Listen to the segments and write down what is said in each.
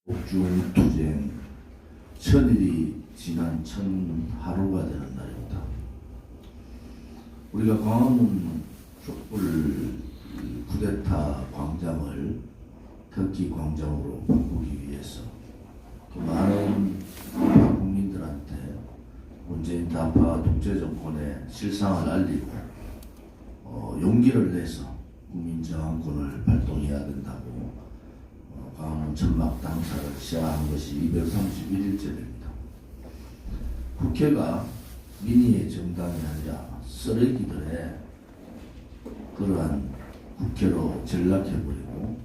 옥중투쟁 1000일이 지난 1001하루가 되는 날입니다. 우리가 광화문 촛불 쿠데타 광장을 터키 광장으로 바꾸기 위해서 또 많은 국민들한테 문재인 좌파 독재 정권의 실상을 알리고 용기를 내서 국민저항군을 발동해야 된다고 광화문 천막 당사를 시작한 것이 231일째 됩니다. 국회가 민의의 정당이 아니라 쓰레기들의 그러한 국회로 전락해버리고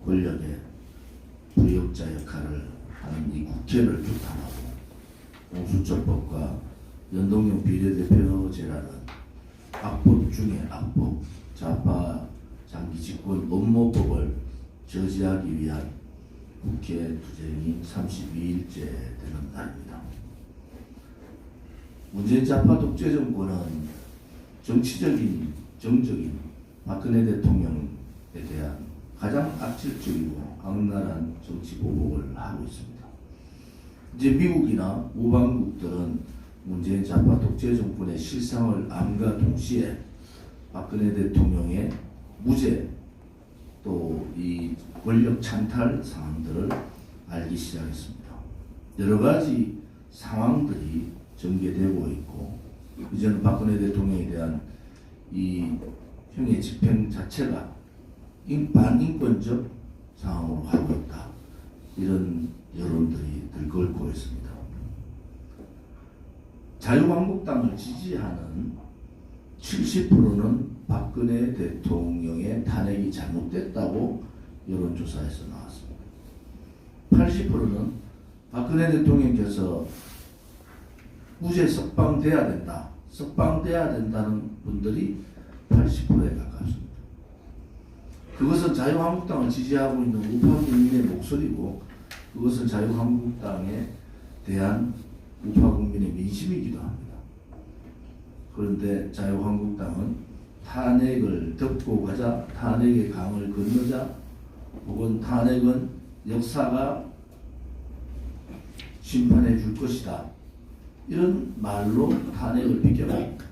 권력의 부역자 역할을 하는 이 국회를 규탄하고 공수처법과 연동형 비례대표제라는 악법 중의 악법, 좌파 장기 집권 업무법을 저지하기 위한 국회 투쟁이 32일째 되는 날입니다. 문재인 좌파 독재 정권은 정치적인, 정적인 박근혜 대통령에 대한 가장 악질적이고 악랄한 정치 보복을 하고 있습니다. 이제 미국이나 우방국들은 문재인 좌파 독재 정권의 실상을 암과 동시에 박근혜 대통령의 무죄 또 이 권력 찬탈 상황들을 알기 시작했습니다. 여러 가지 상황들이 전개되고 있고 이제는 박근혜 대통령에 대한 이 형의 집행 자체가 반인권적 상황으로 가고 있다. 이런 여론들이 들끓고 있습니다. 자유한국당을 지지하는 70%는 박근혜 대통령의 탄핵이 잘못됐다고 여론조사에서 나왔습니다. 80%는 박근혜 대통령께서 무죄 석방돼야 된다. 석방돼야 된다는 분들이 80%에 가깝습니다. 그것은 자유한국당을 지지하고 있는 우파 국민의 목소리고 그것은 자유한국당에 대한 우파 국민의 민심이기도 합니다. 그런데 자유한국당은 탄핵을 덮고 가자, 탄핵의 강을 건너자, 혹은 탄핵은 역사가 심판해 줄 것이다. 이런 말로 탄핵을 비껴갑니다.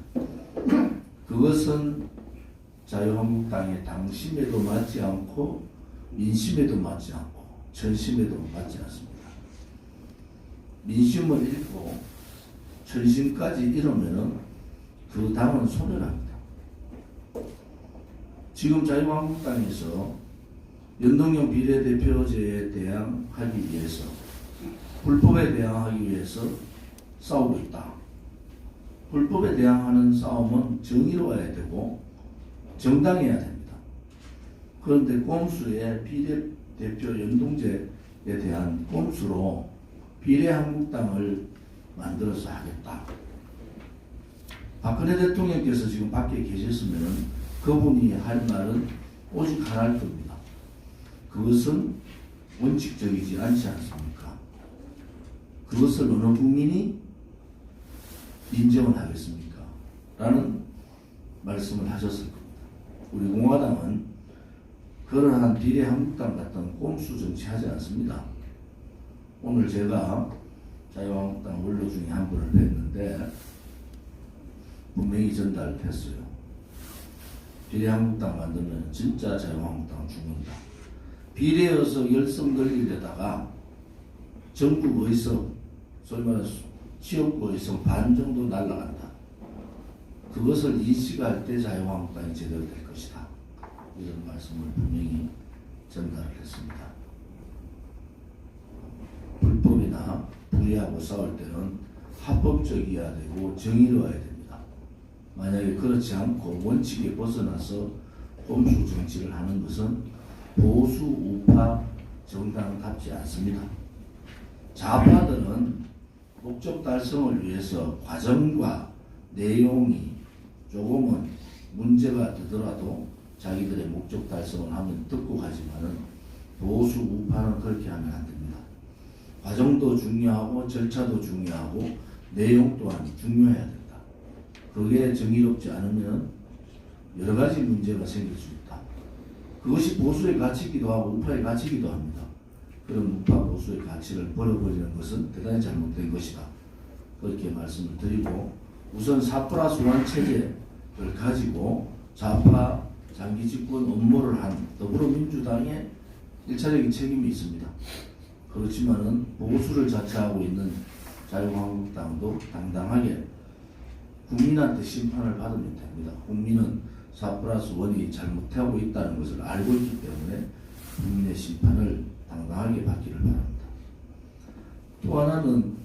그것은 자유한국당의 당심에도 맞지 않고 민심에도 맞지 않고 전심에도 맞지 않습니다. 민심을 잃고 전심까지 잃으면은 그 당은 소멸합니다. 지금 자유한국당에서 연동형 비례대표제에 대항하기 위해서 불법에 대항하기 위해서 싸우고 있다. 불법에 대항하는 싸움은 정의로워야 되고 정당해야 됩니다. 그런데 꼼수의 비례대표 연동제에 대한 꼼수로 비례한국당을 만들어서 하겠다. 박근혜 대통령께서 지금 밖에 계셨으면 그분이 할 말은 오직 하나일 겁니다. 그것은 원칙적이지 않지 않습니까? 그것을 어느 국민이 인정을 하겠습니까? 라는 말씀을 하셨을 겁니다. 우리 공화당은 그러한 비례한국당 같은 꼼수 정치하지 않습니다. 오늘 제가 자유한국당 원로 중에 한 분을 뵀는데 분명히 전달했어요. 비례한국당 만들면 진짜 자유한국당 죽는다. 비례여서 열성 걸리려다가 전국 의석, 소위 말해서 지역구 의석 반 정도 날아간다. 그것을 인식할 때 자유한국당이 제대로 될 것이다. 이런 말씀을 분명히 전달을 했습니다. 불법이나 불의하고 싸울 때는 합법적이어야 되고 정의로워야 됩니다. 만약에 그렇지 않고 원칙에 벗어나서 꼼수 정치를 하는 것은 보수 우파 정당답지 않습니다. 좌파들은 목적 달성을 위해서 과정과 내용이 조금은 문제가 되더라도 자기들의 목적 달성을 하면 듣고 가지만은 보수 우파는 그렇게 하면 안 됩니다. 과정도 중요하고 절차도 중요하고 내용 또한 중요해야 된다. 그게 정의롭지 않으면 여러 가지 문제가 생길 수 있다. 그것이 보수의 가치이기도 하고 우파의 가치이기도 합니다. 그런 우파 보수의 가치를 버려버리는 것은 대단히 잘못된 것이다. 그렇게 말씀을 드리고, 우선 4+1 체제를 가지고 좌파 장기 집권 업무를 한 더불어민주당의 일차적인 책임이 있습니다. 그렇지만은 보수를 자처하고 있는 자유한국당도 당당하게 국민한테 심판을 받으면 됩니다. 국민은 4+1이 잘못하고 있다는 것을 알고 있기 때문에 국민의 심판을 당당하게 받기를 바랍니다. 또 하나는